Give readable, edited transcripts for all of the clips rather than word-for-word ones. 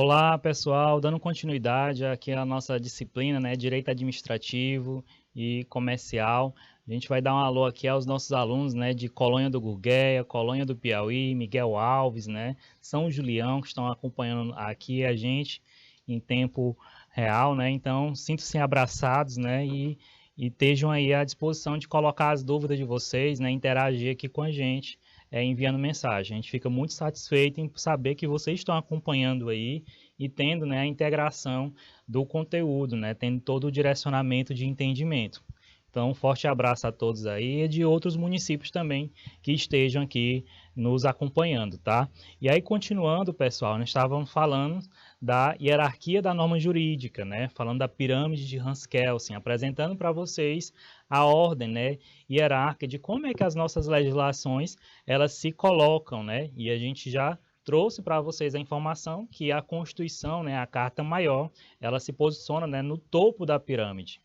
Olá, pessoal, dando continuidade aqui à nossa disciplina, né, Direito Administrativo e Comercial. A gente vai dar um alô aqui aos nossos alunos, né, de Colônia do Gurgueia, Colônia do Piauí, Miguel Alves, né, São Julião, que estão acompanhando aqui a gente em tempo real, né, então sintam-se abraçados, né, e estejam aí à disposição de colocar as dúvidas de vocês, né, interagir aqui com a gente, enviando mensagem. A gente fica muito satisfeito em saber que vocês estão acompanhando aí e tendo, né, a integração do conteúdo, né, tendo todo o direcionamento de entendimento. Então, um forte abraço a todos aí e de outros municípios também que estejam aqui nos acompanhando, tá? E aí, continuando, pessoal, nós estávamos falando da hierarquia da norma jurídica, né? Falando da pirâmide de Hans Kelsen, apresentando para vocês a ordem, né, hierárquica de como é que as nossas legislações elas se colocam, né? E a gente já trouxe para vocês a informação que a Constituição, né, a Carta Maior, ela se posiciona, né, no topo da pirâmide.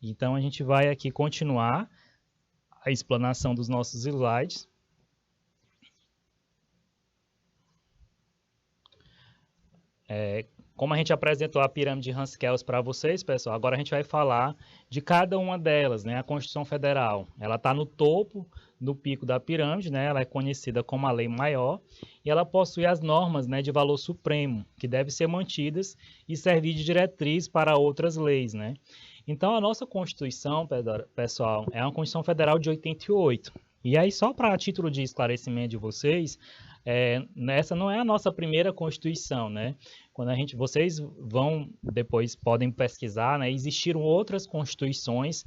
Então a gente vai aqui continuar a explanação dos nossos slides. Como a gente apresentou a pirâmide de Hans Kelsen para vocês, pessoal, agora a gente vai falar de cada uma delas, né? A Constituição Federal, ela está no topo do pico da pirâmide, né? Ela é conhecida como a lei maior e ela possui as normas, né, de valor supremo que devem ser mantidas e servir de diretriz para outras leis, né? Então a nossa Constituição, pessoal, é uma Constituição Federal de 88. E aí, só para título de esclarecimento de vocês, essa não é a nossa primeira Constituição, né? Quando vocês vão depois podem pesquisar, né? Existiram outras constituições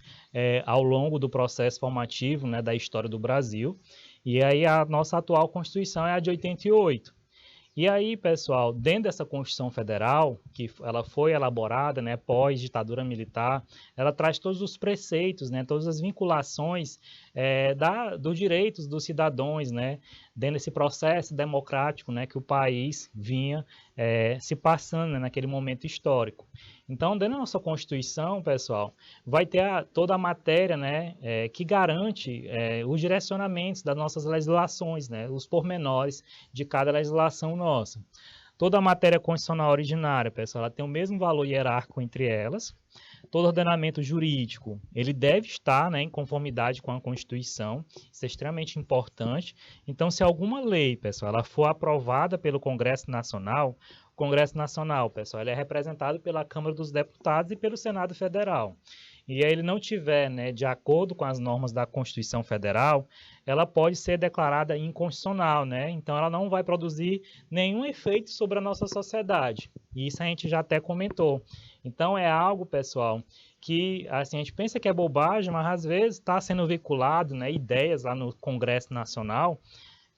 ao longo do processo formativo, né, da história do Brasil. E aí a nossa atual Constituição é a de 88. E aí, pessoal, dentro dessa Constituição Federal, que ela foi elaborada, né, pós ditadura militar, ela traz todos os preceitos, né, todas as vinculações dos direitos dos cidadãos, né, dentro desse processo democrático, né, que o país vinha se passando, né, naquele momento histórico. Então, dentro da nossa Constituição, pessoal, vai ter toda a matéria, né, que garante os direcionamentos das nossas legislações, né, os pormenores de cada legislação nossa. Toda a matéria constitucional originária, pessoal, ela tem o mesmo valor hierárquico entre elas. Todo ordenamento jurídico, ele deve estar, né, em conformidade com a Constituição. Isso é extremamente importante. Então, se alguma lei, pessoal, ela for aprovada pelo Congresso Nacional, o Congresso Nacional, pessoal, ele é representado pela Câmara dos Deputados e pelo Senado Federal. E aí ele não tiver, né, de acordo com as normas da Constituição Federal, ela pode ser declarada inconstitucional, né? Então ela não vai produzir nenhum efeito sobre a nossa sociedade. E isso a gente já até comentou. Então é algo, pessoal, que assim, a gente pensa que é bobagem, mas às vezes está sendo veiculado, né, ideias lá no Congresso Nacional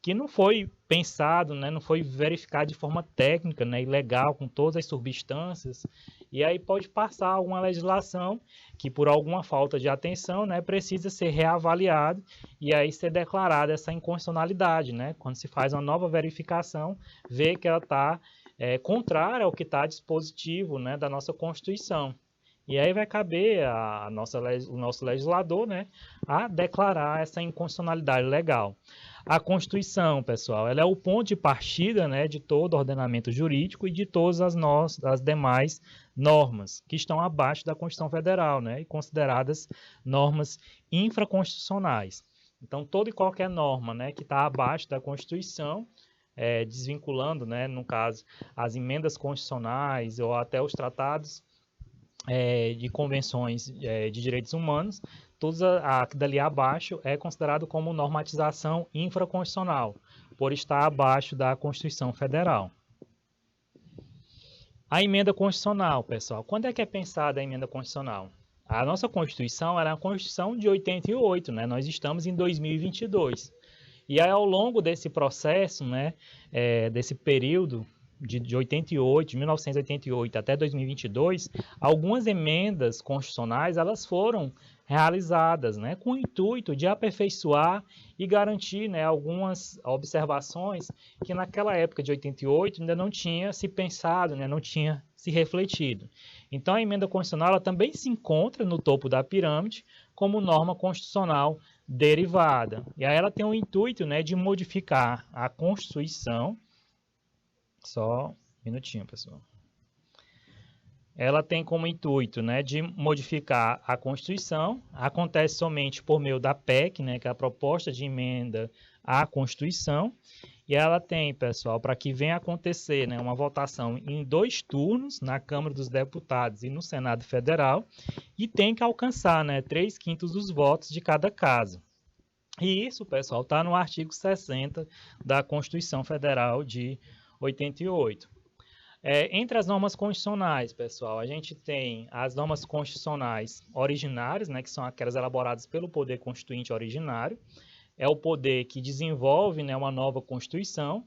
que não foi pensado, né, não foi verificado de forma técnica, né, e legal, com todas as substâncias, e aí pode passar alguma legislação que por alguma falta de atenção, né, precisa ser reavaliado e aí ser declarada essa inconstitucionalidade, né, quando se faz uma nova verificação, vê que ela está contrária ao que está dispositivo, né, da nossa Constituição. E aí vai caber o nosso legislador, né, a declarar essa inconstitucionalidade legal. A Constituição, pessoal, ela é o ponto de partida, né, de todo o ordenamento jurídico e de todas as demais normas que estão abaixo da Constituição Federal, né, e consideradas normas infraconstitucionais. Então, toda e qualquer norma, né, que está abaixo da Constituição, desvinculando, né, no caso, as emendas constitucionais ou até os tratados de convenções de direitos humanos, todos dali abaixo é considerado como normatização infraconstitucional, por estar abaixo da Constituição Federal. A emenda constitucional, pessoal, quando é que é pensada a emenda constitucional? A nossa Constituição era a Constituição de 88, né? Nós estamos em 2022. E aí, ao longo desse processo, né, desse período de 88, de 1988 até 2022, algumas emendas constitucionais elas foram realizadas, né, com o intuito de aperfeiçoar e garantir, né, algumas observações que naquela época de 88 ainda não tinha se pensado, né, não tinha se refletido. Então a emenda constitucional ela também se encontra no topo da pirâmide como norma constitucional derivada. E aí ela tem o intuito, né, de modificar a Constituição. Só Minutinho, pessoal. Ela tem como intuito, né, de modificar a Constituição. Acontece somente por meio da PEC, né, que é a proposta de emenda à Constituição. E ela tem, pessoal, para que venha acontecer, né, uma votação em 2 turnos na Câmara dos Deputados e no Senado Federal, e tem que alcançar, né, 3/5 dos votos de cada casa. E isso, pessoal, está no artigo 60 da Constituição Federal de 88. Entre as normas constitucionais, pessoal, a gente tem as normas constitucionais originárias, né, que são aquelas elaboradas pelo poder constituinte originário. É o poder que desenvolve, né, uma nova Constituição.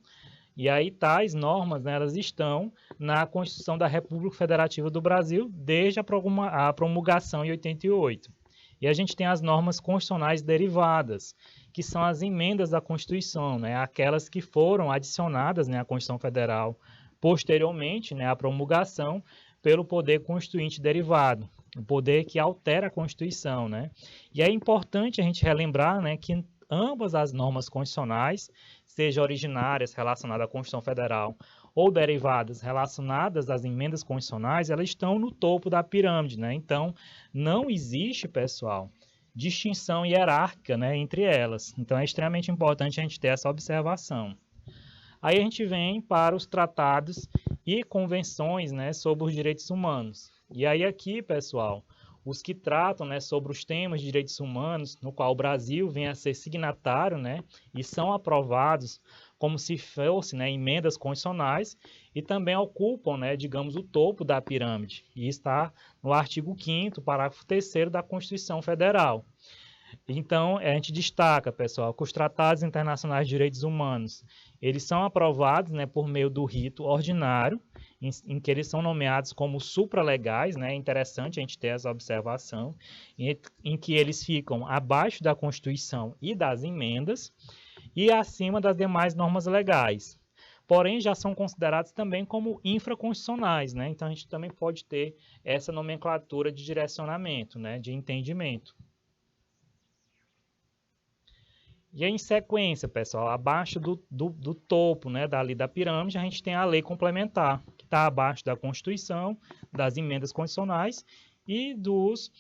E aí tais normas, né, elas estão na Constituição da República Federativa do Brasil desde a promulgação em 88. E a gente tem as normas constitucionais derivadas, que são as emendas da Constituição, né, aquelas que foram adicionadas, né, à Constituição Federal posteriormente, né, à promulgação pelo poder constituinte derivado, o poder que altera a Constituição, né? E é importante a gente relembrar, né, que ambas as normas constitucionais, seja originárias relacionadas à Constituição Federal ou derivadas relacionadas às emendas constitucionais, elas estão no topo da pirâmide, né? Então, não existe, pessoal, distinção hierárquica, né, entre elas. Então, é extremamente importante a gente ter essa observação. Aí a gente vem para os tratados e convenções, né, sobre os direitos humanos. E aí aqui, pessoal, os que tratam, né, sobre os temas de direitos humanos, no qual o Brasil vem a ser signatário, né, e são aprovados como se fossem, né, emendas constitucionais, e também ocupam, né, digamos, o topo da pirâmide. E está no artigo 5º, parágrafo 3º da Constituição Federal. Então, a gente destaca, pessoal, que os tratados internacionais de direitos humanos, eles são aprovados, né, por meio do rito ordinário, em que eles são nomeados como supralegais, né? É interessante a gente ter essa observação, em que eles ficam abaixo da Constituição e das emendas e acima das demais normas legais. Porém, já são considerados também como infraconstitucionais, né? Então, a gente também pode ter essa nomenclatura de direcionamento, né, de entendimento. E aí, em sequência, pessoal, abaixo do topo, né, dali da pirâmide, a gente tem a lei complementar, que está abaixo da Constituição, das emendas constitucionais e dos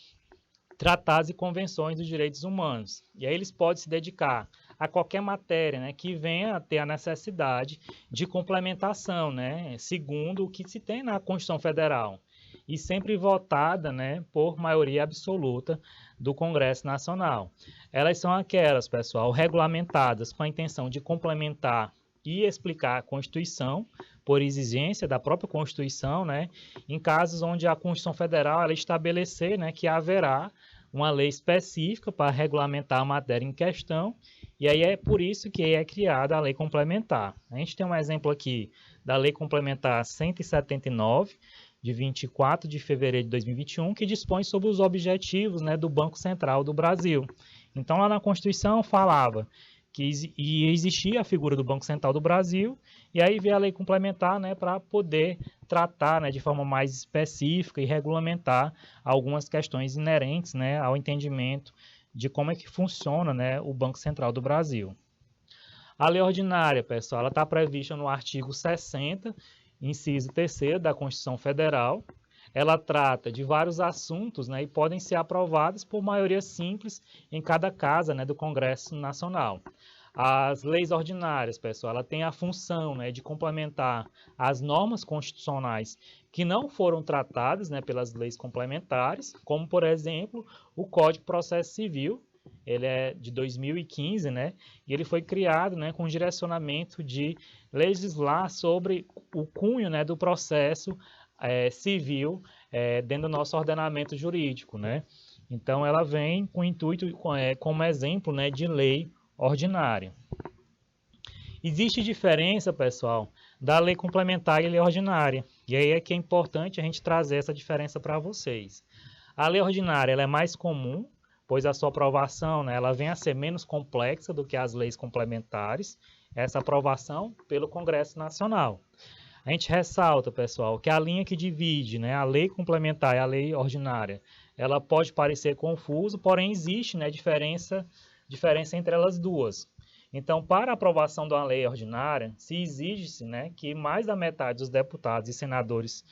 tratados e convenções dos direitos humanos. E aí eles podem se dedicar a qualquer matéria, né, que venha a ter a necessidade de complementação, né, segundo o que se tem na Constituição Federal. E sempre votada, né, por maioria absoluta do Congresso Nacional. Elas são aquelas, pessoal, regulamentadas com a intenção de complementar e explicar a Constituição, por exigência da própria Constituição, né, em casos onde a Constituição Federal ela estabelecer, né, que haverá uma lei específica para regulamentar a matéria em questão, e aí é por isso que é criada a lei complementar. A gente tem um exemplo aqui da Lei Complementar 179, de 24 de fevereiro de 2021, que dispõe sobre os objetivos, né, do Banco Central do Brasil. Então, lá na Constituição falava que existia a figura do Banco Central do Brasil, e aí veio a lei complementar, né, para poder tratar, né, de forma mais específica e regulamentar algumas questões inerentes, né, ao entendimento de como é que funciona, né, o Banco Central do Brasil. A lei ordinária, pessoal, ela está prevista no artigo 60, inciso 3º da Constituição Federal. Ela trata de vários assuntos, né, e podem ser aprovados por maioria simples em cada casa, né, do Congresso Nacional. As leis ordinárias, pessoal, ela tem a função, né, de complementar as normas constitucionais que não foram tratadas, né, pelas leis complementares, como, por exemplo, o Código de Processo Civil. Ele é de 2015, né, e ele foi criado, né, com direcionamento de legislar sobre o cunho, né, do processo civil dentro do nosso ordenamento jurídico, né. Então, ela vem com o intuito, como exemplo, né, de lei ordinária. Existe diferença, pessoal, da lei complementar e lei ordinária, e aí é que é importante a gente trazer essa diferença para vocês. A lei ordinária ela é mais comum, pois a sua aprovação, né, ela vem a ser menos complexa do que as leis complementares, essa aprovação pelo Congresso Nacional. A gente ressalta, pessoal, que a linha que divide, né, a lei complementar e a lei ordinária, ela pode parecer confusa, porém existe, né, diferença entre elas duas. Então, para a aprovação de uma lei ordinária, se exige-se, né, que mais da metade dos deputados e senadores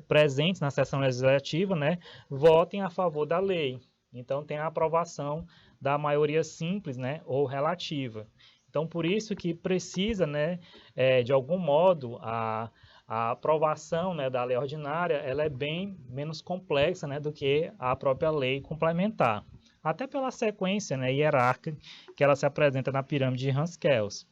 presentes na sessão legislativa, né, votem a favor da lei. Então, tem a aprovação da maioria simples, né, ou relativa. Então, por isso que precisa, né, de algum modo, a aprovação, né, da lei ordinária, ela é bem menos complexa, né, do que a própria lei complementar. Até pela sequência, né, hierárquica que ela se apresenta na pirâmide de Hans-Kelsen.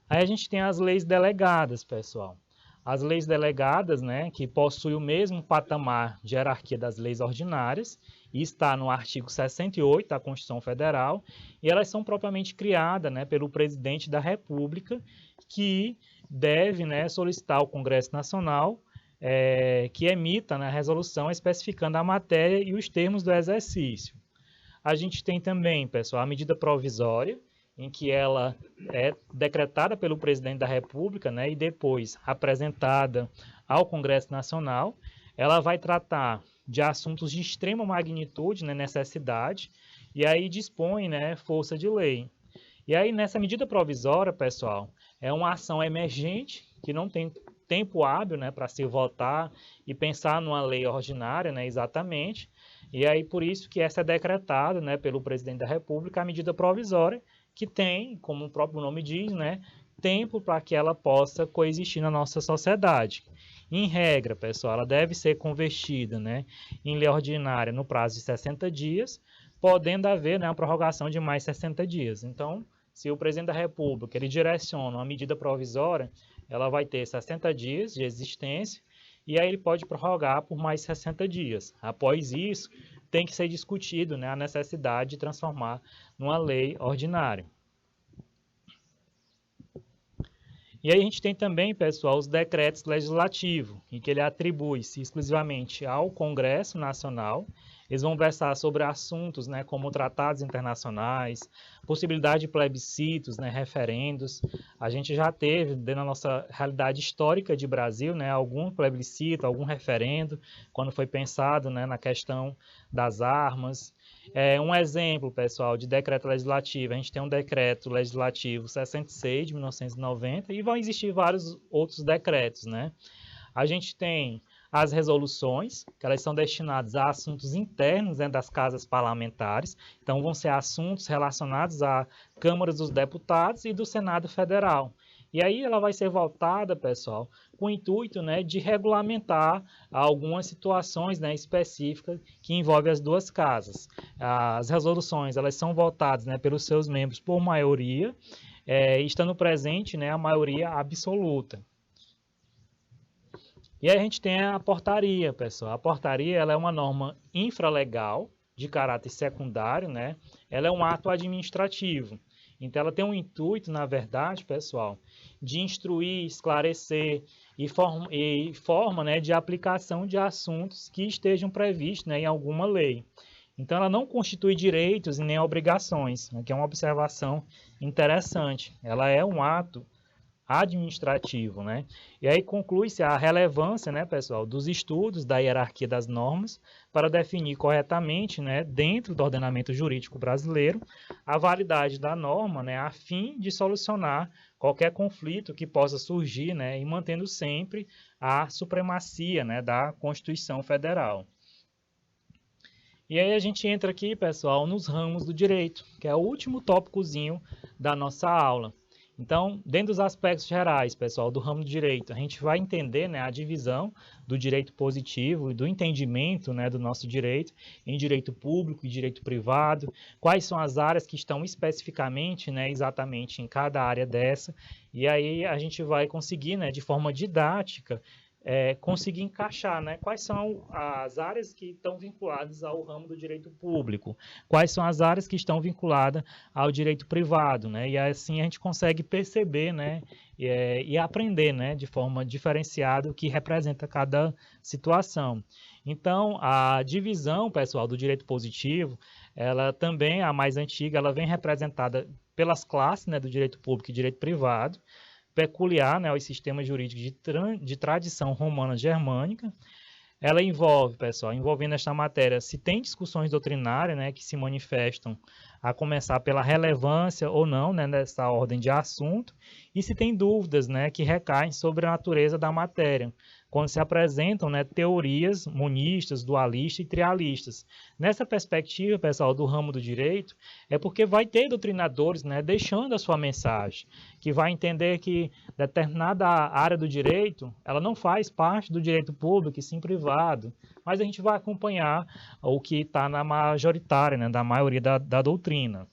Aí a gente tem as leis delegadas, pessoal. As leis delegadas, né, que possuem o mesmo patamar de hierarquia das leis ordinárias, e está no artigo 68 da Constituição Federal, e elas são propriamente criadas, né, pelo presidente da República, que deve, né, solicitar ao Congresso Nacional que emita, né, a resolução especificando a matéria e os termos do exercício. A gente tem também, pessoal, a medida provisória, em que ela é decretada pelo presidente da República, né, e depois apresentada ao Congresso Nacional. Ela vai tratar de assuntos de extrema magnitude, né, necessidade, e aí dispõe, né, força de lei. E aí, nessa medida provisória, pessoal, é uma ação emergente, que não tem tempo hábil, né, para se votar e pensar numa lei ordinária, né, exatamente. E aí, por isso que essa é decretada, né, pelo presidente da República, a medida provisória, que tem, como o próprio nome diz, né, tempo para que ela possa coexistir na nossa sociedade. Em regra, pessoal, ela deve ser convertida, né, em lei ordinária no prazo de 60 dias, podendo haver, né, uma prorrogação de mais 60 dias. Então, se o presidente da República ele direciona uma medida provisória, ela vai ter 60 dias de existência e aí ele pode prorrogar por mais 60 dias. Após isso, tem que ser discutido, né, a necessidade de transformar numa lei ordinária. E aí a gente tem também, pessoal, os decretos legislativos, em que ele atribui-se exclusivamente ao Congresso Nacional. Eles vão versar sobre assuntos, né, como tratados internacionais, possibilidade de plebiscitos, né, referendos. A gente já teve, dentro da nossa realidade histórica de Brasil, né, algum plebiscito, algum referendo, quando foi pensado, né, na questão das armas. Um exemplo, pessoal, de decreto legislativo, a gente tem um decreto legislativo 66 de 1990 e vão existir vários outros decretos, né? A gente tem as resoluções, que elas são destinadas a assuntos internos, né, das casas parlamentares, então vão ser assuntos relacionados à Câmara dos Deputados e do Senado Federal. E aí ela vai ser voltada, pessoal, com o intuito, né, de regulamentar algumas situações, né, específicas que envolvem as duas casas. As resoluções elas são votadas, né, pelos seus membros por maioria, estando presente, né, a maioria absoluta. E aí a gente tem a portaria, pessoal. A portaria ela é uma norma infralegal de caráter secundário, né? Ela é um ato administrativo. Então, ela tem um intuito, na verdade, pessoal, de instruir, esclarecer e forma, né, de aplicação de assuntos que estejam previstos, né, em alguma lei. Então, ela não constitui direitos e nem obrigações, que é uma observação interessante. Ela é um ato administrativo, né? E aí conclui-se a relevância, né, pessoal, dos estudos da hierarquia das normas para definir corretamente, né, dentro do ordenamento jurídico brasileiro, a validade da norma, né, a fim de solucionar qualquer conflito que possa surgir, né, e mantendo sempre a supremacia, né, da Constituição Federal. E aí a gente entra aqui, pessoal, nos ramos do direito, que é o último tópicozinho da nossa aula. Então, dentro dos aspectos gerais, pessoal, do ramo do direito, a gente vai entender, né, a divisão do direito positivo e do entendimento, né, do nosso direito em direito público e direito privado, quais são as áreas que estão especificamente, né, exatamente em cada área dessa, e aí a gente vai conseguir, né, de forma didática, conseguir encaixar, né, quais são as áreas que estão vinculadas ao ramo do direito público, quais são as áreas que estão vinculadas ao direito privado, né, e assim a gente consegue perceber, né, e aprender, né, de forma diferenciada o que representa cada situação. Então, a divisão, pessoal, do direito positivo, ela também, a mais antiga, ela vem representada pelas classes, né, do direito público e direito privado, peculiar, né, aos sistemas jurídicos de tradição romana germânica. Ela envolve, pessoal, envolvendo esta matéria, se tem discussões doutrinárias, né, que se manifestam a começar pela relevância ou não, né, dessa ordem de assunto, e se tem dúvidas, né, que recaem sobre a natureza da matéria, quando se apresentam, né, teorias monistas, dualistas e trialistas. Nessa perspectiva, pessoal, do ramo do direito, é porque vai ter doutrinadores, né, deixando a sua mensagem, que vai entender que determinada área do direito, ela não faz parte do direito público e sim privado, mas a gente vai acompanhar o que está na majoritária, né, da maioria da doutrina.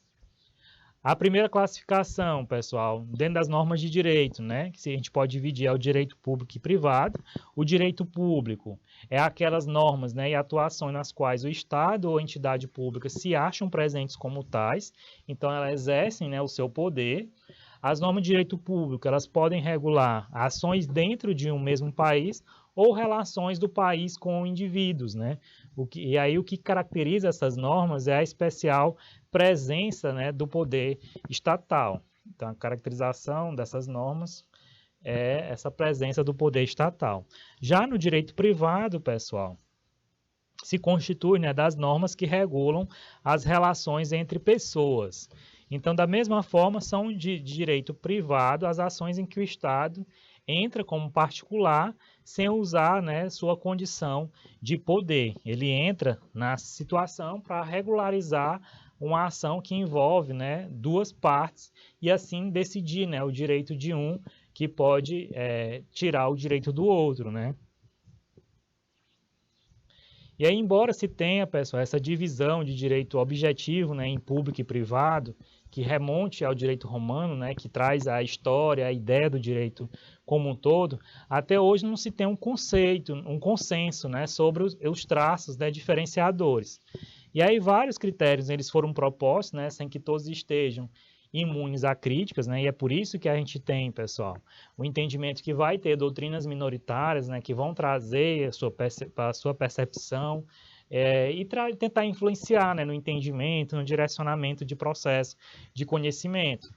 A primeira classificação, pessoal, dentro das normas de direito, né, que a gente pode dividir é o direito público e privado. O direito público é aquelas normas, né, e atuações nas quais o Estado ou entidade pública se acham presentes como tais, então elas exercem, né, o seu poder. As normas de direito público, elas podem regular ações dentro de um mesmo país ou relações do país com indivíduos, né? E aí o que caracteriza essas normas é a especial presença, né, do poder estatal. Então, a caracterização dessas normas é essa presença do poder estatal. Já no direito privado, pessoal, se constitui, né, das normas que regulam as relações entre pessoas. Então, da mesma forma, são de direito privado as ações em que o Estado entra como particular sem usar, né, sua condição de poder. Ele entra na situação para regularizar uma ação que envolve, né, duas partes e assim decidir, né, o direito de um que pode tirar o direito do outro, né? E aí, embora se tenha, pessoal, essa divisão de direito objetivo, né, em público e privado, que remonte ao direito romano, né, que traz a história, a ideia do direito como um todo, até hoje não se tem um conceito, um consenso, né, sobre os traços, né, diferenciadores. E aí vários critérios eles foram propostos, né, sem que todos estejam imunes a críticas, né, e é por isso que a gente tem, pessoal, o entendimento que vai ter doutrinas minoritárias, né, que vão trazer a sua percepção e tentar influenciar, né, no entendimento, no direcionamento de processo de conhecimento.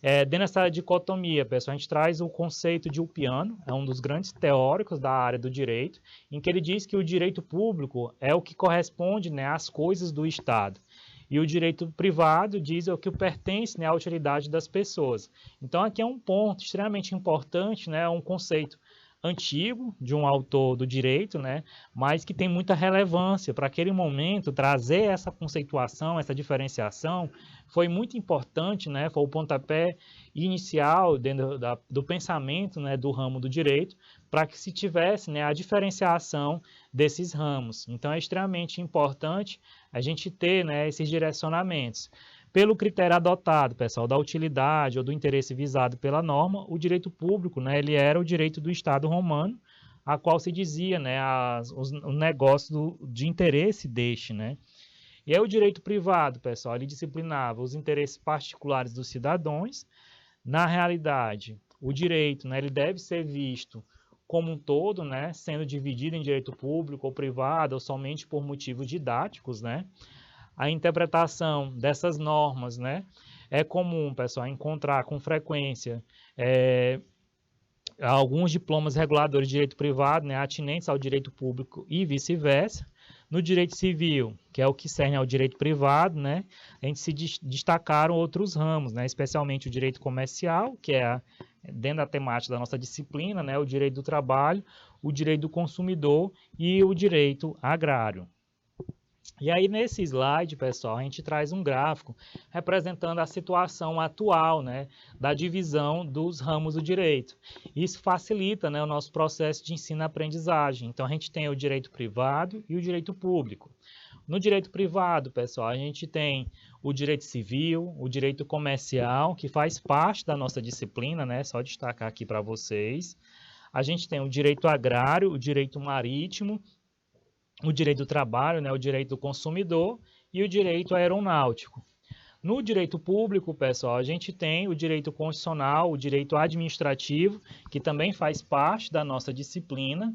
Dentro dessa dicotomia, pessoal, a gente traz o conceito de Ulpiano, é um dos grandes teóricos da área do direito, em que ele diz que o direito público é o que corresponde, né, às coisas do Estado. E o direito privado diz o que pertence, né, à utilidade das pessoas. Então, aqui é um ponto extremamente importante, né, um conceito antigo de um autor do direito, né, mas que tem muita relevância para aquele momento. Trazer essa conceituação, essa diferenciação foi muito importante, né, foi o pontapé inicial dentro do pensamento, né, do ramo do direito, para que se tivesse, né, a diferenciação desses ramos. Então é extremamente importante a gente ter, né, esses direcionamentos. Pelo critério adotado, pessoal, da utilidade ou do interesse visado pela norma, o direito público, né, ele era o direito do Estado romano, a qual se dizia, né, o negócio de interesse deste, né. E aí o direito privado, pessoal, ele disciplinava os interesses particulares dos cidadãos. Na realidade, o direito, né, ele deve ser visto como um todo, né, sendo dividido em direito público ou privado, ou somente por motivos didáticos, né. A interpretação dessas normas, né, é comum, pessoal, encontrar com frequência alguns diplomas reguladores de direito privado, né, atinentes ao direito público e vice-versa. No direito civil, que é o que cerne ao direito privado, né, a gente se destacaram outros ramos, né, especialmente o direito comercial, que é dentro da temática da nossa disciplina, né, o direito do trabalho, o direito do consumidor e o direito agrário. E aí, nesse slide, pessoal, a gente traz um gráfico representando a situação atual, né, da divisão dos ramos do direito. Isso facilita, né, o nosso processo de ensino-aprendizagem. Então, a gente tem o direito privado e o direito público. No direito privado, pessoal, a gente tem o direito civil, o direito comercial, que faz parte da nossa disciplina, né, só destacar aqui para vocês. A gente tem o direito agrário, o direito marítimo, o direito do trabalho, né, o direito do consumidor e o direito aeronáutico. No direito público, pessoal, a gente tem o direito constitucional, o direito administrativo, que também faz parte da nossa disciplina.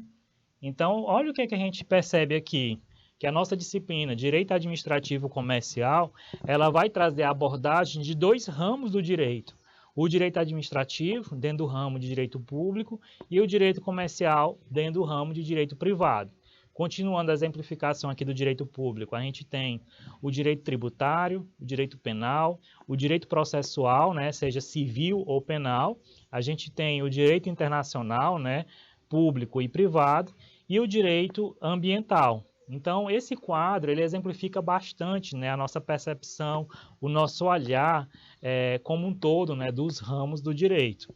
Então, olha o que a gente percebe aqui, que a nossa disciplina, direito administrativo comercial, ela vai trazer a abordagem de dois ramos do direito. O direito administrativo, dentro do ramo de direito público, e o direito comercial, dentro do ramo de direito privado. Continuando a exemplificação aqui do direito público, a gente tem o direito tributário, o direito penal, o direito processual, né, seja civil ou penal, a gente tem o direito internacional, né, público e privado, e o direito ambiental. Então, esse quadro ele exemplifica bastante, né, a nossa percepção, o nosso olhar como um todo, né, dos ramos do direito.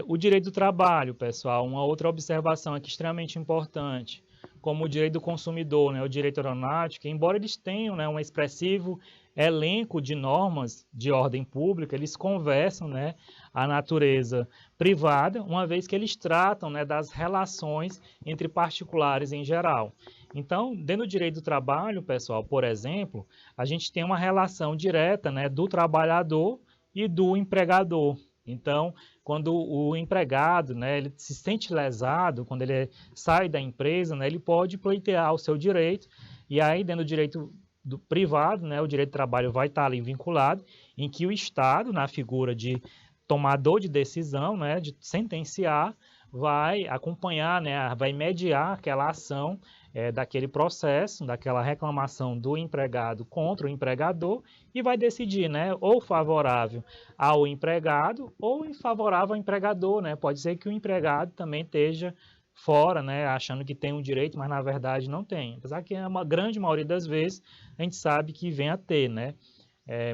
O direito do trabalho, pessoal, uma outra observação aqui extremamente importante, como o direito do consumidor, né, o direito aeronáutico, embora eles tenham, né, um expressivo elenco de normas de ordem pública, eles conversam, né, a natureza privada, uma vez que eles tratam, né, das relações entre particulares em geral. Então, dentro do direito do trabalho, pessoal, por exemplo, a gente tem uma relação direta, né, do trabalhador e do empregador. Então, quando o empregado, né, ele se sente lesado, quando ele sai da empresa, né, ele pode pleitear o seu direito, e aí dentro do direito do privado, né, o direito do trabalho vai estar ali vinculado, em que o Estado, na figura de tomador de decisão, né, de sentenciar, vai acompanhar, né, vai mediar aquela ação daquele processo, daquela reclamação do empregado contra o empregador e vai decidir, né, ou favorável ao empregado ou favorável ao empregador, né? Pode ser que o empregado também esteja fora, né, achando que tem um direito, mas na verdade não tem. Apesar que uma grande maioria das vezes a gente sabe que vem a ter, né?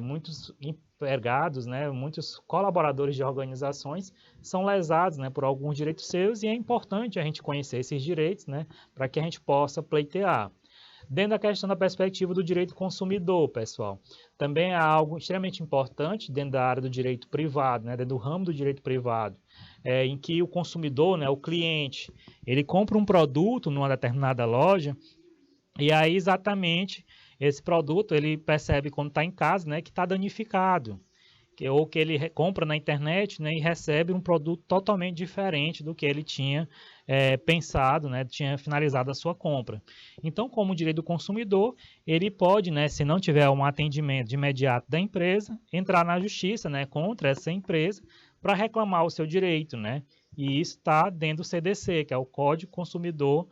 Muitos empregados, né, muitos colaboradores de organizações são lesados, né, por alguns direitos seus, e é importante a gente conhecer esses direitos, né, para que a gente possa pleitear. Dentro da questão da perspectiva do direito consumidor, pessoal, também é algo extremamente importante dentro da área do direito privado, né, dentro do ramo do direito privado, em que o consumidor, né, o cliente, ele compra um produto numa determinada loja e aí exatamente esse produto ele percebe quando está em casa, né, que está danificado, ou que ele compra na internet, né, e recebe um produto totalmente diferente do que ele tinha pensado, né, tinha finalizado a sua compra. Então, como direito do consumidor, ele pode, né, se não tiver um atendimento de imediato da empresa, entrar na justiça, né, contra essa empresa para reclamar o seu direito, né, e isso está dentro do CDC, que é o Código Consumidor,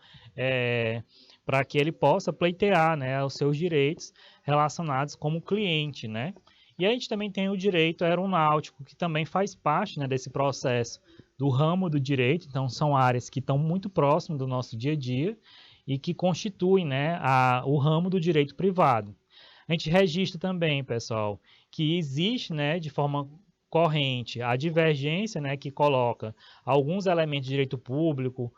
para que ele possa pleitear, né, os seus direitos relacionados como cliente, né? E a gente também tem o direito aeronáutico, que também faz parte, né, desse processo do ramo do direito. Então, são áreas que estão muito próximas do nosso dia a dia e que constituem, né, o ramo do direito privado. A gente registra também, pessoal, que existe, né, de forma corrente a divergência, né, que coloca alguns elementos de direito público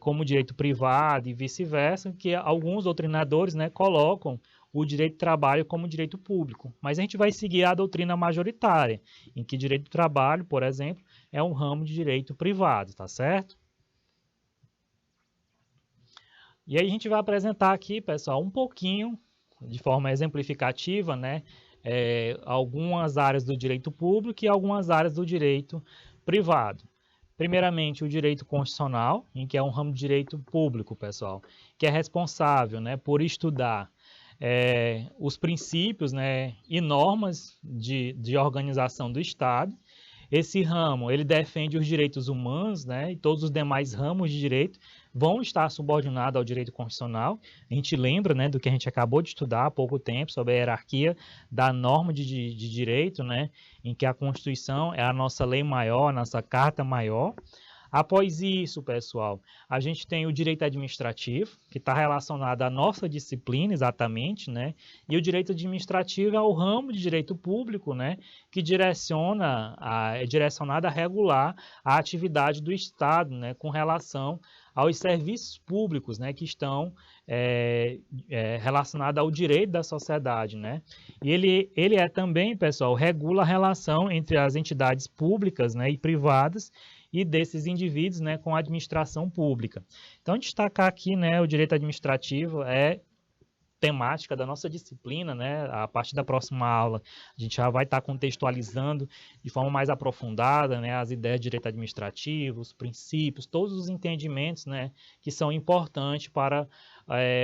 como direito privado e vice-versa, que alguns doutrinadores, né, colocam o direito do trabalho como direito público. Mas a gente vai seguir a doutrina majoritária, em que direito do trabalho, por exemplo, é um ramo de direito privado, tá certo? E aí a gente vai apresentar aqui, pessoal, um pouquinho, de forma exemplificativa, né, algumas áreas do direito público e algumas áreas do direito privado. Primeiramente, o direito constitucional, em que é um ramo de direito público, pessoal, que é responsável, né, por estudar os princípios, né, e normas de organização do Estado. Esse ramo, ele defende os direitos humanos, né, e todos os demais ramos de direito vão estar subordinados ao direito constitucional. A gente lembra, né, do que a gente acabou de estudar há pouco tempo sobre a hierarquia da norma de direito, né, em que a Constituição é a nossa lei maior, a nossa carta maior. Após isso, pessoal, a gente tem o direito administrativo, que está relacionado à nossa disciplina, exatamente, né? E o direito administrativo é o ramo de direito público, né? Que é direcionado a regular a atividade do Estado, né? Com relação aos serviços públicos, né? Que estão relacionados ao direito da sociedade, né? E ele também, pessoal, regula a relação entre as entidades públicas, né? E privadas, e desses indivíduos, né, com a administração pública. Então, destacar aqui, né, o direito administrativo é temática da nossa disciplina, né? A partir da próxima aula, a gente já vai estar contextualizando de forma mais aprofundada, né, as ideias de direito administrativo, os princípios, todos os entendimentos, né, que são importantes para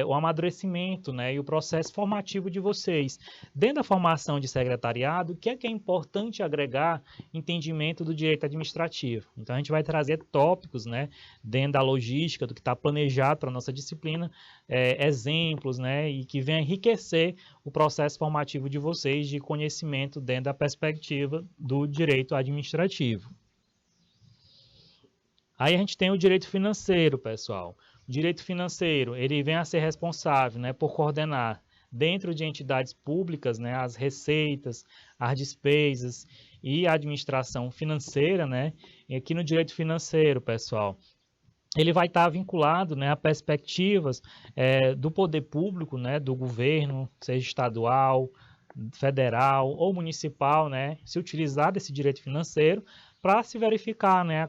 o amadurecimento, né, e o processo formativo de vocês. Dentro da formação de secretariado, o que é importante agregar entendimento do direito administrativo? Então, a gente vai trazer tópicos, né, dentro da logística, do que está planejado para a nossa disciplina, exemplos, né, e que venham enriquecer o processo formativo de vocês de conhecimento dentro da perspectiva do direito administrativo. Aí a gente tem o direito financeiro, pessoal. O direito financeiro, ele vem a ser responsável, né, por coordenar dentro de entidades públicas, né, as receitas, as despesas e a administração financeira, né? E aqui no direito financeiro, pessoal, ele vai estar vinculado, né, a perspectivas do poder público, né, do governo, seja estadual, federal ou municipal, né, se utilizar desse direito financeiro para se verificar, né,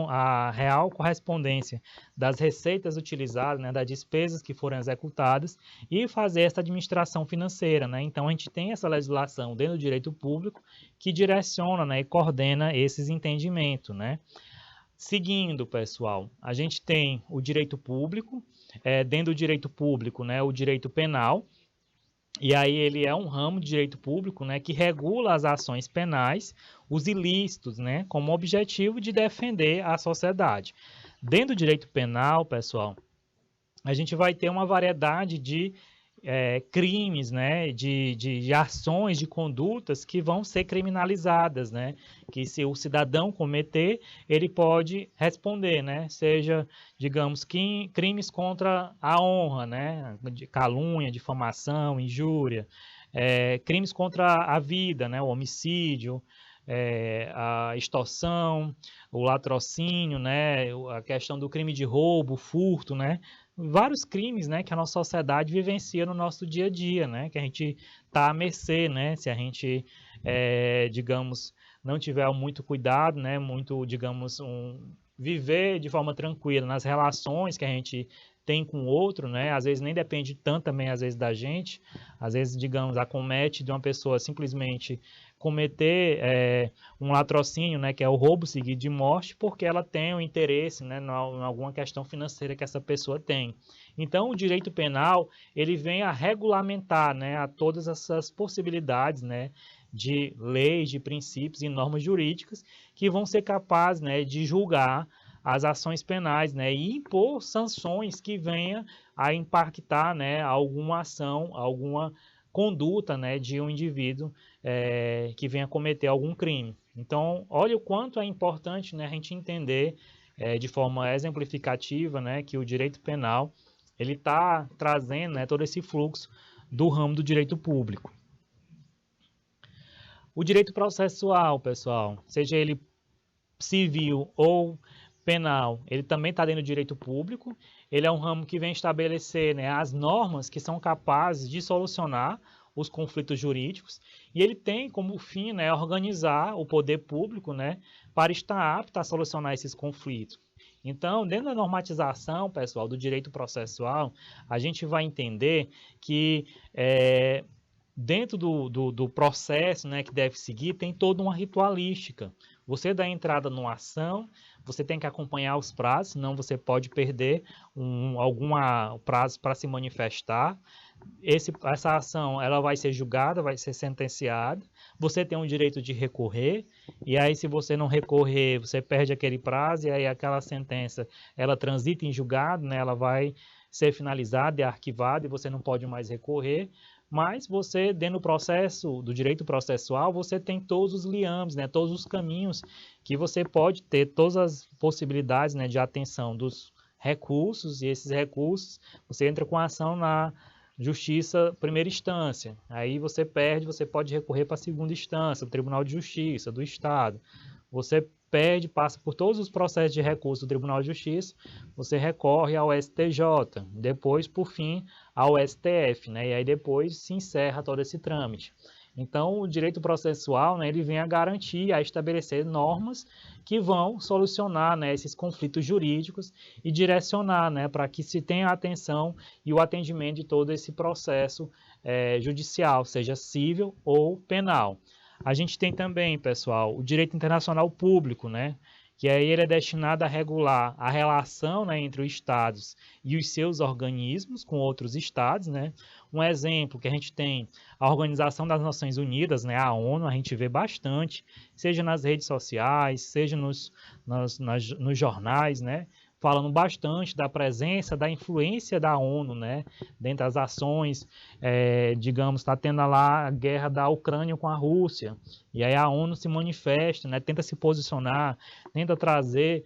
a real correspondência das receitas utilizadas, né, das despesas que foram executadas e fazer essa administração financeira, né? Então a gente tem essa legislação dentro do direito público que direciona, né, e coordena esses entendimentos, né? Seguindo, pessoal, a gente tem o direito público, dentro do direito público, né, o direito penal. E aí ele é um ramo de direito público, né, que regula as ações penais, os ilícitos, né, como objetivo de defender a sociedade. Dentro do direito penal, pessoal, a gente vai ter uma variedade de crimes, né, de ações, de condutas que vão ser criminalizadas, né, que se o cidadão cometer, ele pode responder, né, seja, digamos, crimes contra a honra, né, de calúnia, difamação, injúria, crimes contra a vida, né, o homicídio, a extorsão, o latrocínio, né, a questão do crime de roubo, furto, né, vários crimes, né, que a nossa sociedade vivencia no nosso dia a dia, né, que a gente está à mercê, né, se a gente, digamos, não tiver muito cuidado, né, muito, digamos, viver de forma tranquila nas relações que a gente tem com o outro, né, às vezes nem depende tanto também, às vezes, da gente, às vezes, digamos, acomete de uma pessoa simplesmente cometer um latrocínio, né, que é o roubo seguido de morte, porque ela tem um interesse, né, em alguma questão financeira que essa pessoa tem. Então, o direito penal, ele vem a regulamentar, né, a todas essas possibilidades, né, de leis, de princípios e normas jurídicas que vão ser capazes, né, de julgar as ações penais, né, e impor sanções que venham a impactar, né, alguma ação, alguma conduta, né, de um indivíduo que venha cometer algum crime. Então, olha o quanto é importante, né, a gente entender de forma exemplificativa, né, que o direito penal ele está trazendo, né, todo esse fluxo do ramo do direito público. O direito processual, pessoal, seja ele civil ou penal, ele também está dentro do direito público. Ele é um ramo que vem estabelecer, né, as normas que são capazes de solucionar os conflitos jurídicos, e ele tem como fim, né, organizar o poder público, né, para estar apto a solucionar esses conflitos. Então, dentro da normatização, pessoal, do direito processual, a gente vai entender que dentro do processo, né, que deve seguir, tem toda uma ritualística. Você dá entrada numa ação, você tem que acompanhar os prazos, senão você pode perder algum prazo para se manifestar. Essa ação ela vai ser julgada, vai ser sentenciada, você tem o direito de recorrer, e aí se você não recorrer, você perde aquele prazo, e aí aquela sentença ela transita em julgado, né, ela vai ser finalizada e arquivada, e você não pode mais recorrer. Mas você, dentro do processo, do direito processual, você tem todos os liames, né, todos os caminhos que você pode ter, todas as possibilidades, né, de atenção dos recursos, e esses recursos, você entra com a ação na Justiça primeira instância, aí você perde, você pode recorrer para a segunda instância, o Tribunal de Justiça do Estado. Você perde, passa por todos os processos de recurso do Tribunal de Justiça, você recorre ao STJ, depois, por fim, ao STF, né? E aí depois se encerra todo esse trâmite. Então, o direito processual, né, ele vem a garantir, a estabelecer normas que vão solucionar, né, esses conflitos jurídicos e direcionar, né, para que se tenha a atenção e o atendimento de todo esse processo judicial, seja civil ou penal. A gente tem também, pessoal, o direito internacional público, né, que aí ele é destinado a regular a relação, né, entre os estados e os seus organismos com outros estados, né? Um exemplo que a gente tem, a Organização das Nações Unidas, né, a ONU, a gente vê bastante, seja nas redes sociais, seja nos jornais, né? Falando bastante da presença, da influência da ONU, né, dentro das ações, digamos, está tendo lá a guerra da Ucrânia com a Rússia, e aí a ONU se manifesta, né, tenta se posicionar, tenta trazer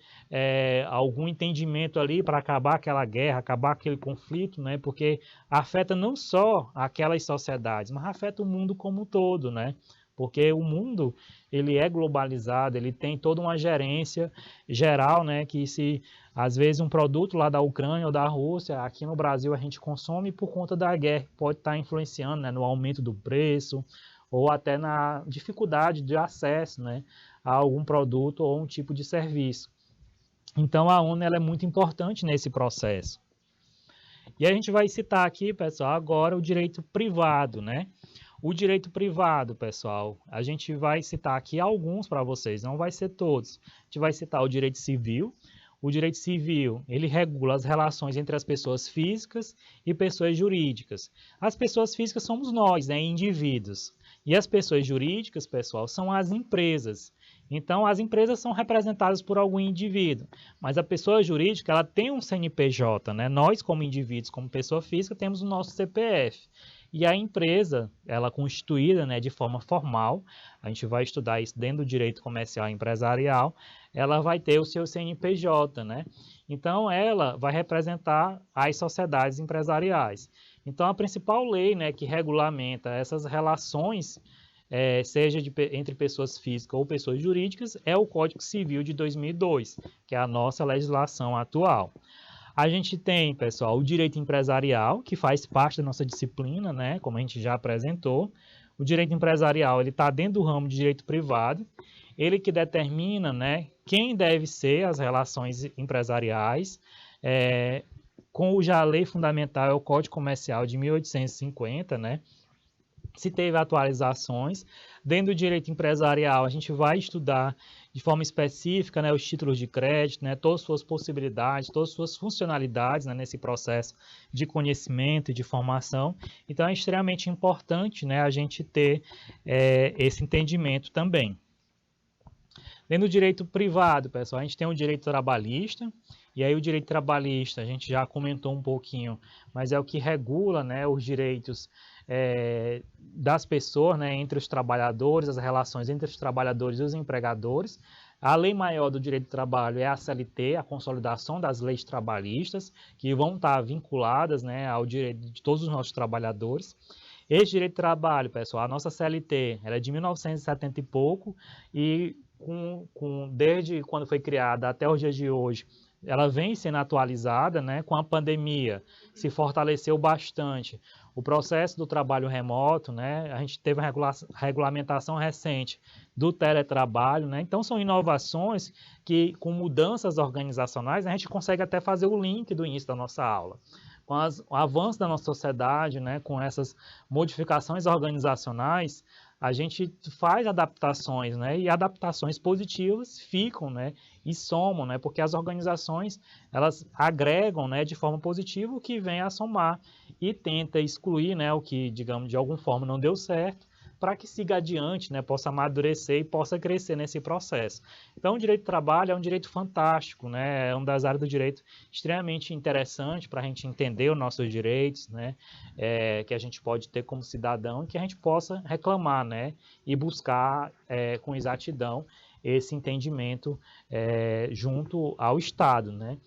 algum entendimento ali para acabar aquela guerra, acabar aquele conflito, né, porque afeta não só aquelas sociedades, mas afeta o mundo como um todo, né, porque o mundo ele é globalizado, ele tem toda uma gerência geral, né, que se às vezes um produto lá da Ucrânia ou da Rússia, aqui no Brasil a gente consome por conta da guerra, pode estar influenciando, né, no aumento do preço ou até na dificuldade de acesso, né, a algum produto ou um tipo de serviço. Então a ONU ela é muito importante nesse processo. E a gente vai citar aqui, pessoal, agora o direito privado, né? O direito privado, pessoal, a gente vai citar aqui alguns para vocês, não vai ser todos. A gente vai citar o direito civil. O direito civil, ele regula as relações entre as pessoas físicas e pessoas jurídicas. As pessoas físicas somos nós, né, indivíduos. E as pessoas jurídicas, pessoal, são as empresas. Então, as empresas são representadas por algum indivíduo, mas a pessoa jurídica, ela tem um CNPJ, né? Nós, como indivíduos, como pessoa física, temos o nosso CPF. E a empresa, ela é constituída, né, de forma formal, a gente vai estudar isso dentro do direito comercial e empresarial, ela vai ter o seu CNPJ, né? Então, ela vai representar as sociedades empresariais. Então, a principal lei, né, que regulamenta essas relações, seja entre pessoas físicas ou pessoas jurídicas, é o Código Civil de 2002, que é a nossa legislação atual. A gente tem, pessoal, o direito empresarial, que faz parte da nossa disciplina, né, como a gente já apresentou. O direito empresarial, ele está dentro do ramo de direito privado, ele que determina, né, quem deve ser as relações empresariais, com já a lei fundamental é o Código Comercial de 1850, né, se teve atualizações. Dentro do direito empresarial, a gente vai estudar de forma específica, né, os títulos de crédito, né, todas as suas possibilidades, todas as suas funcionalidades, né, nesse processo de conhecimento e de formação. Então, é extremamente importante, né, a gente ter esse entendimento também. Dentro do direito privado, pessoal, a gente tem o direito trabalhista, e aí o direito trabalhista, a gente já comentou um pouquinho, mas é o que regula, né, os direitos das pessoas, né, entre os trabalhadores, as relações entre os trabalhadores e os empregadores. A lei maior do direito do trabalho é a CLT, a consolidação das leis trabalhistas, que vão estar vinculadas, né, ao direito de todos os nossos trabalhadores. Esse direito do trabalho, pessoal, a nossa CLT, ela é de 1970 e pouco, e desde quando foi criada até os dias de hoje, ela vem sendo atualizada, né? Com a pandemia, se fortaleceu bastante. O processo do trabalho remoto, né? A gente teve uma regulamentação recente do teletrabalho, né? Então, são inovações que, com mudanças organizacionais, a gente consegue até fazer o link do início da nossa aula. Com o avanço da nossa sociedade, né? Com essas modificações organizacionais, a gente faz adaptações, né? E adaptações positivas ficam, né? E somam, né? Porque as organizações, elas agregam, né? De forma positiva o que vem a somar e tenta excluir, né? O que, digamos, de alguma forma não deu certo, para que siga adiante, né? Possa amadurecer e possa crescer nesse processo. Então, o direito do trabalho é um direito fantástico, né? É uma das áreas do direito extremamente interessante para a gente entender os nossos direitos, né? Que a gente pode ter como cidadão, que a gente possa reclamar, né? E buscar com exatidão esse entendimento junto ao Estado, né?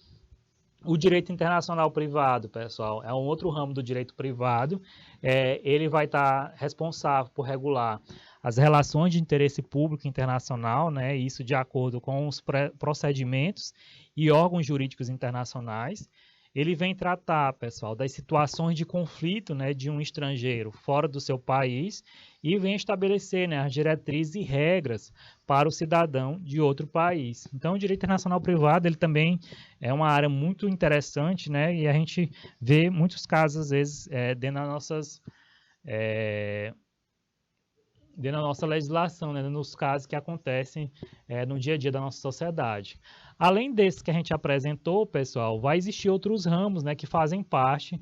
O direito internacional privado, pessoal, é um outro ramo do direito privado. Ele vai estar responsável por regular as relações de interesse público internacional, né? Isso de acordo com os procedimentos e órgãos jurídicos internacionais. Ele vem tratar, pessoal, das situações de conflito, né, de um estrangeiro fora do seu país e vem estabelecer, né, as diretrizes e regras para o cidadão de outro país. Então, o direito internacional privado, ele também é uma área muito interessante, né, e a gente vê muitos casos, às vezes, dentro das nossas dentro da nossa legislação, né, nos casos que acontecem no dia a dia da nossa sociedade. Além desses que a gente apresentou, pessoal, vai existir outros ramos, né, que fazem parte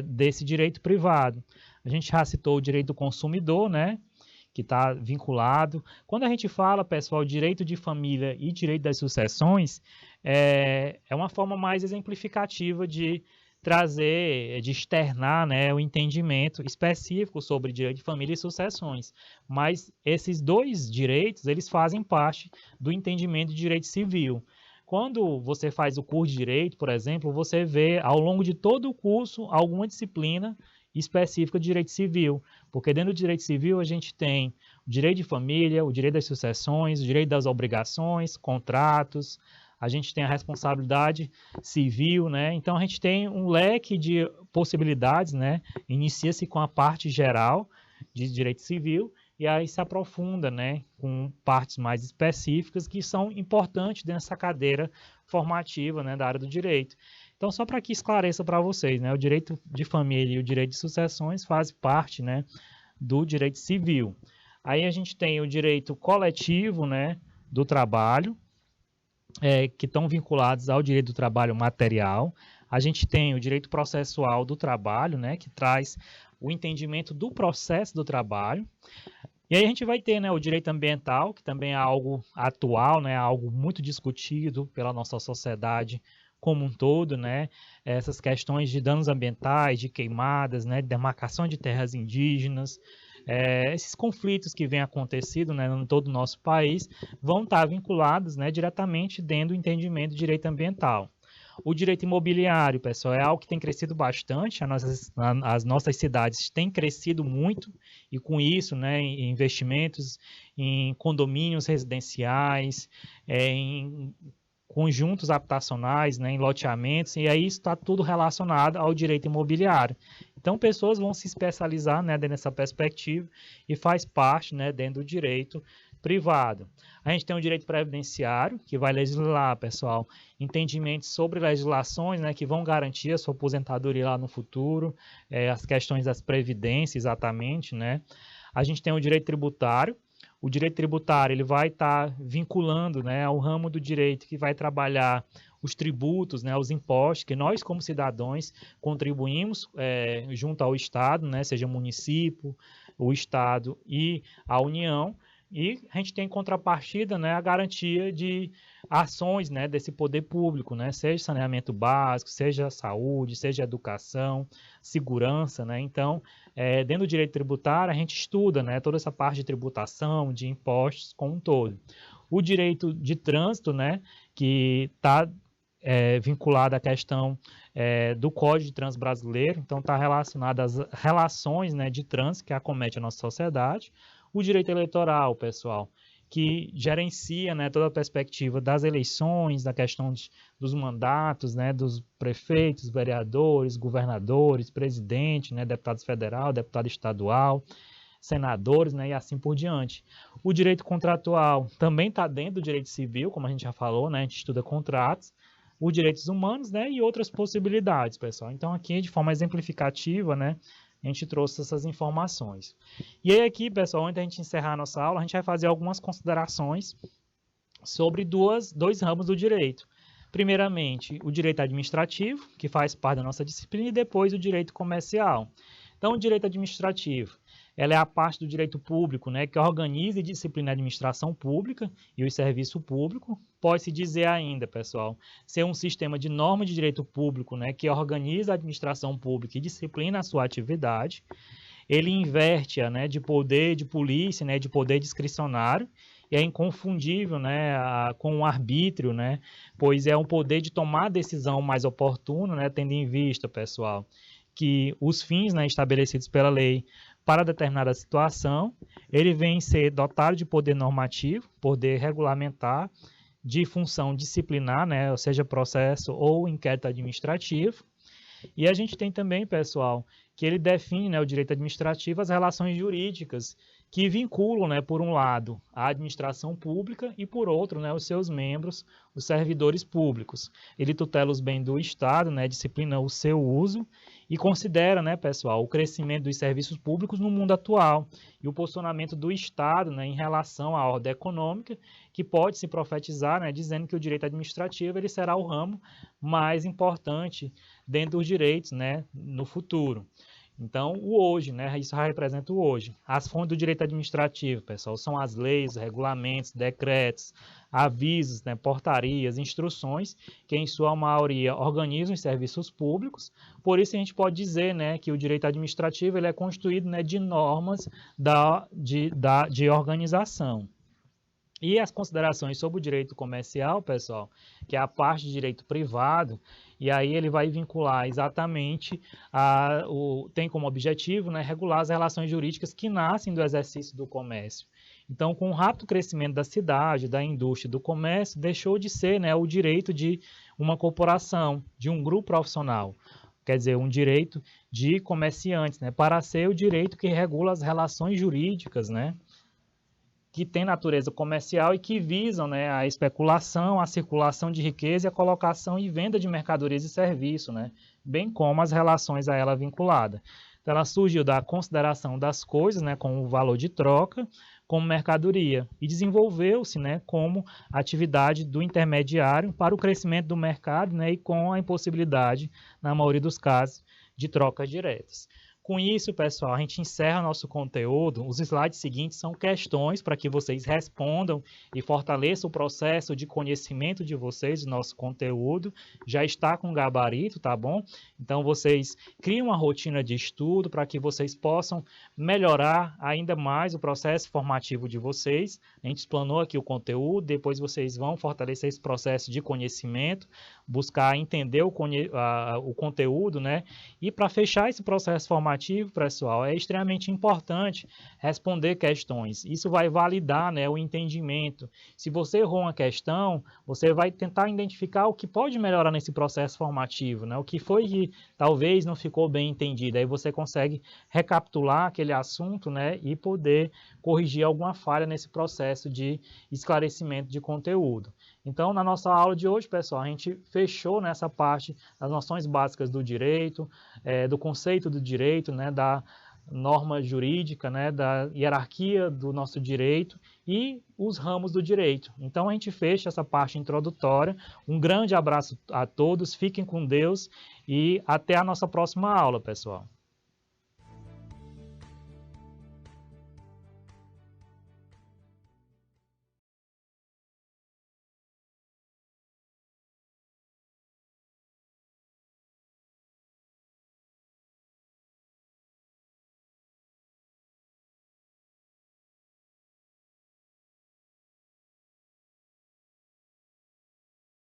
desse direito privado. A gente já citou o direito do consumidor, né, que está vinculado. Quando a gente fala, pessoal, direito de família e direito das sucessões, é uma forma mais exemplificativa de trazer, de externar, né, o entendimento específico sobre direito de família e sucessões. Mas esses dois direitos, eles fazem parte do entendimento de direito civil. Quando você faz o curso de direito, por exemplo, você vê ao longo de todo o curso alguma disciplina específica de direito civil, porque dentro do direito civil a gente tem o direito de família, o direito das sucessões, o direito das obrigações, contratos, a gente tem a responsabilidade civil, né? Então a gente tem um leque de possibilidades, né? Inicia-se com a parte geral de direito civil e aí se aprofunda, né, com partes mais específicas que são importantes dessa cadeira formativa, né, da área do direito. Então, só para que esclareça para vocês, né, o direito de família e o direito de sucessões fazem parte, né, do direito civil. Aí a gente tem o direito coletivo, né, do trabalho, que estão vinculados ao direito do trabalho material. A gente tem o direito processual do trabalho, né, que traz o entendimento do processo do trabalho. E aí a gente vai ter, né, o direito ambiental, que também é algo atual, né, algo muito discutido pela nossa sociedade como um todo, né, essas questões de danos ambientais, de queimadas, né, de demarcação de terras indígenas, esses conflitos que vêm acontecendo, né, em todo o nosso país vão estar vinculados, né, diretamente dentro do entendimento de direito ambiental. O direito imobiliário, pessoal, é algo que tem crescido bastante, as nossas cidades têm crescido muito, e com isso, né, investimentos em condomínios residenciais, em conjuntos habitacionais, né, em loteamentos, e aí está tudo relacionado ao direito imobiliário. Então, pessoas vão se especializar, né, dentro dessa perspectiva e faz parte, né, dentro do direito privado. A gente tem o direito previdenciário, que vai legislar, pessoal, entendimentos sobre legislações, né, que vão garantir a sua aposentadoria lá no futuro, as questões das previdências, exatamente, né. A gente tem o direito tributário. O direito tributário ele vai estar vinculando, né, ao ramo do direito que vai trabalhar os tributos, né, os impostos que nós como cidadãos contribuímos junto ao Estado, né, seja município, o Estado e a União. E a gente tem em contrapartida, né, a garantia de ações, né, desse poder público, né, seja saneamento básico, seja saúde, seja educação, segurança, né. Então, dentro do direito tributário, a gente estuda, né, toda essa parte de tributação, de impostos como um todo. O direito de trânsito, né, que está vinculado à questão do Código de Trânsito Brasileiro, então está relacionado às relações, né, de trânsito que acomete a nossa sociedade. O direito eleitoral, pessoal, que gerencia, né, toda a perspectiva das eleições, da questão dos mandatos, né, dos prefeitos, vereadores, governadores, presidente, né, deputados federal, deputado estadual, senadores, né, e assim por diante. O direito contratual também está dentro do direito civil, como a gente já falou, né, a gente estuda contratos, os direitos humanos, né, e outras possibilidades, pessoal. Então, aqui, de forma exemplificativa, né, a gente trouxe essas informações. E aí aqui, pessoal, antes da gente encerrar a nossa aula, a gente vai fazer algumas considerações sobre dois ramos do direito. Primeiramente, o direito administrativo, que faz parte da nossa disciplina, e depois o direito comercial. Então, o direito administrativo, ela é a parte do direito público, né, que organiza e disciplina a administração pública e o serviço público. Pode-se dizer ainda, pessoal, ser um sistema de norma de direito público, né, que organiza a administração pública e disciplina a sua atividade. Ele inverte-a, né, de poder de polícia, né, de poder discricionário, e é inconfundível, né, com o arbítrio, né, pois é um poder de tomar a decisão mais oportuna, né, tendo em vista, pessoal, que os fins, né, estabelecidos pela lei para determinada situação, ele vem ser dotado de poder normativo, poder regulamentar, de função disciplinar, né, ou seja, processo ou inquérito administrativo. E a gente tem também, pessoal, que ele define, né, o direito administrativo, as relações jurídicas que vinculam, né, por um lado, a administração pública e, por outro, né, os seus membros, os servidores públicos. Ele tutela os bens do Estado, né, disciplina o seu uso e considera, né, pessoal, o crescimento dos serviços públicos no mundo atual e o posicionamento do Estado, né, em relação à ordem econômica, que pode se profetizar, né, dizendo que o direito administrativo ele será o ramo mais importante dentro dos direitos, né, no futuro. Então, o hoje, né? Isso representa o hoje. As fontes do direito administrativo, pessoal, são as leis, regulamentos, decretos, avisos, né, portarias, instruções, que em sua maioria organizam os serviços públicos. Por isso, a gente pode dizer, né, que o direito administrativo ele é constituído, né, de normas de organização. E as considerações sobre o direito comercial, pessoal, que é a parte de direito privado, e aí ele vai vincular exatamente, tem como objetivo, né, regular as relações jurídicas que nascem do exercício do comércio. Então, com o rápido crescimento da cidade, da indústria, do comércio, deixou de ser, né, o direito de uma corporação, de um grupo profissional. Quer dizer, um direito de comerciantes, né, para ser o direito que regula as relações jurídicas, né, que tem natureza comercial e que visam, né, a especulação, a circulação de riqueza e a colocação e venda de mercadorias e serviços, né, bem como as relações a ela vinculadas. Então, ela surgiu da consideração das coisas, né, como valor de troca, como mercadoria, e desenvolveu-se, né, como atividade do intermediário para o crescimento do mercado, né, e com a impossibilidade, na maioria dos casos, de trocas diretas. Com isso, pessoal, a gente encerra nosso conteúdo. Os slides seguintes são questões para que vocês respondam e fortaleçam o processo de conhecimento de vocês, do nosso conteúdo. Já está com gabarito, tá bom? Então, vocês criam uma rotina de estudo para que vocês possam melhorar ainda mais o processo formativo de vocês. A gente explanou aqui o conteúdo, depois vocês vão fortalecer esse processo de conhecimento, buscar entender o conteúdo, né? E para fechar esse processo formativo, pessoal, é extremamente importante responder questões. Isso vai validar, né, o entendimento. Se você errou uma questão, você vai tentar identificar o que pode melhorar nesse processo formativo, né? O que foi que talvez não ficou bem entendido. Aí você consegue recapitular aquele assunto, né, e poder corrigir alguma falha nesse processo de esclarecimento de conteúdo. Então, na nossa aula de hoje, pessoal, a gente fechou nessa parte das noções básicas do direito, do conceito do direito, né, da norma jurídica, né, da hierarquia do nosso direito e os ramos do direito. Então, a gente fecha essa parte introdutória. Um grande abraço a todos, fiquem com Deus e até a nossa próxima aula, pessoal.